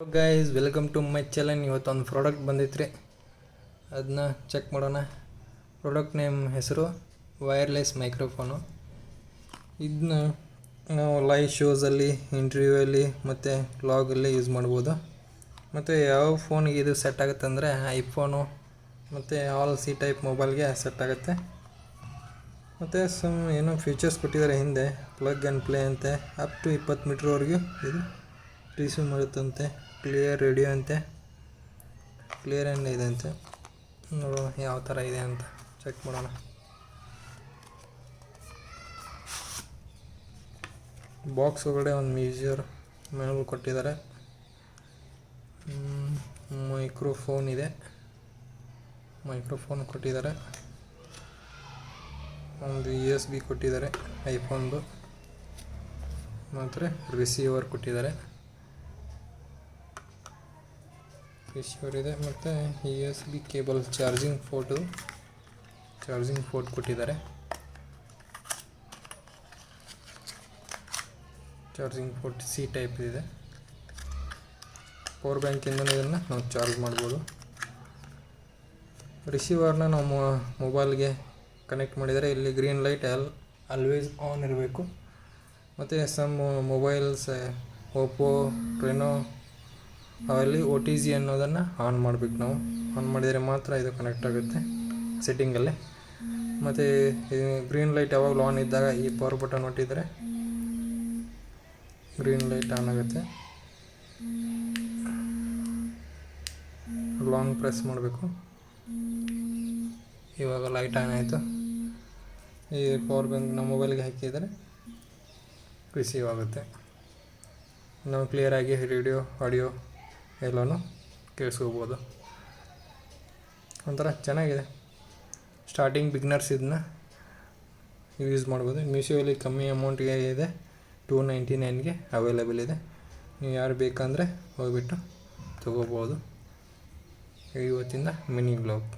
Hello guys, welcome to my channel. ಇವತ್ತೊಂದು product ಬಂದೈತ್ರಿ, ಅದನ್ನ ಚೆಕ್ ಮಾಡೋಣ. ಪ್ರಾಡಕ್ಟ್ ನೇಮ್ ಹೆಸರು ವೈರ್ಲೆಸ್ ಮೈಕ್ರೋಫೋನು. ಇದನ್ನ ನಾವು ಲೈವ್ ಶೋಸಲ್ಲಿ, ಇಂಟರ್ವ್ಯೂವಲ್ಲಿ ಮತ್ತು ವ್ಲಾಗಲ್ಲಿ ಯೂಸ್ ಮಾಡ್ಬೋದು. ಮತ್ತು ಯಾವ ಫೋನಿಗೆ ಇದು ಸೆಟ್ ಆಗುತ್ತೆ ಅಂದರೆ ಐಫೋನು ಮತ್ತು ಆಲ್ ಸಿ ಟೈಪ್ ಮೊಬೈಲ್ಗೆ ಸೆಟ್ ಆಗುತ್ತೆ. ಮತ್ತು ಏನೋ ಫೀಚರ್ಸ್ ಕೊಟ್ಟಿದ್ದಾರೆ ಹಿಂದೆ. ಪ್ಲಗ್ ಆ್ಯಂಡ್ ಪ್ಲೇ ಅಂತೆ, ಅಪ್ ಟು 20 ಮೀಟ್ರ್ವರೆಗೂ ಇದು ರಿಸೀವ್ ಮಾಡುತ್ತಂತೆ. ಕ್ಲಿಯರ್ ರೇಡಿಯೋ ಅಂತೆ, ಕ್ಲಿಯರ್ ಆ್ಯಂಡ್ ಇದೆ ಅಂತೆ. ನೋಡೋಣ ಯಾವ ಥರ ಇದೆ ಅಂತ ಚೆಕ್ ಮಾಡೋಣ. ಬಾಕ್ಸ್ ಒಳಗಡೆ ಒಂದು ಮ್ಯೂಸಿಯರ್ ಮ್ಯಾನುವಲ್ ಕೊಟ್ಟಿದ್ದಾರೆ. ಮೈಕ್ರೋಫೋನ್ ಇದೆ, ಮೈಕ್ರೋಫೋನ್ ಕೊಟ್ಟಿದ್ದಾರೆ. ಒಂದು USB ಕೊಟ್ಟಿದ್ದಾರೆ ಐಫೋನ್ದು. ಮತ್ತು ರಿಸೀವರ್ ಕೊಟ್ಟಿದ್ದಾರೆ, ರಿಸೀವರ್ ಇದೆ. ಮತ್ತು USB ಕೇಬಲ್, ಚಾರ್ಜಿಂಗ್ ಪೋರ್ಟ್ ಕೊಟ್ಟಿದ್ದಾರೆ. ಚಾರ್ಜಿಂಗ್ ಪೋರ್ಟ್ ಸಿ ಟೈಪ್ ಇದೆ. ಪವರ್ ಬ್ಯಾಂಕಿಂದ ಇದನ್ನು ನಾವು ಚಾರ್ಜ್ ಮಾಡ್ಬೋದು. ರಿಸೀವರ್ನ ನಾವು ಮೊಬೈಲ್ಗೆ ಕನೆಕ್ಟ್ ಮಾಡಿದರೆ ಇಲ್ಲಿ ಗ್ರೀನ್ ಲೈಟ್ ಆಲ್ವೇಸ್ ಆನ್ ಇರಬೇಕು. ಮತ್ತು ಸಮ್ ಮೊಬೈಲ್ಸ್ ಓಪೋ, ರೆನೋ ಅವೆಲ್ಲಿ OTG ಅನ್ನೋದನ್ನು ಆನ್ ಮಾಡಬೇಕು. ನಾವು ಆನ್ ಮಾಡಿದರೆ ಮಾತ್ರ ಇದು ಕನೆಕ್ಟ್ ಆಗುತ್ತೆ ಸೆಟ್ಟಿಂಗಲ್ಲಿ. ಮತ್ತು ಗ್ರೀನ್ ಲೈಟ್ ಯಾವಾಗಲೂ ಆನ್ ಇದ್ದಾಗ ಈ ಪವರ್ ಬಟನ್ ಒತ್ತಿದರೆ ಗ್ರೀನ್ ಲೈಟ್ ಆನ್ ಆಗುತ್ತೆ. ಲಾಂಗ್ ಪ್ರೆಸ್ ಮಾಡಬೇಕು. ಇವಾಗ ಲೈಟ್ ಆನ್ ಆಯಿತು. ಈ ಪವರ್ ಬ್ಯಾಂಕ್ ನಮ್ಮ ಮೊಬೈಲ್ಗೆ ಹಾಕಿದರೆ ರಿಸೀವ್ ಆಗುತ್ತೆ. ನಾವು ಕ್ಲಿಯರಾಗಿ ರೇಡಿಯೋ, ಆಡಿಯೋ ಎಲ್ಲನೂ ಕೇಳಿಸ್ಕೋಬೋದು. ಒಂಥರ ಚೆನ್ನಾಗಿದೆ. ಸ್ಟಾರ್ಟಿಂಗ್ ಬಿಗ್ನರ್ಸ್ ಇದನ್ನ ಯೂಸ್ ಮಾಡ್ಬೋದು. ಮೀಶೋಯಲ್ಲಿ ಕಮ್ಮಿ ಅಮೌಂಟ್ಗೆ ಇದೆ, 299ಗೆ ಅವೈಲೇಬಲ್ ಇದೆ. ನೀವು ಯಾರು ಬೇಕಂದರೆ ಹೋಗ್ಬಿಟ್ಟು ತೊಗೋಬೋದು. ಇವತ್ತಿಂದ ಮಿನಿ ಬ್ಲಾಗ್.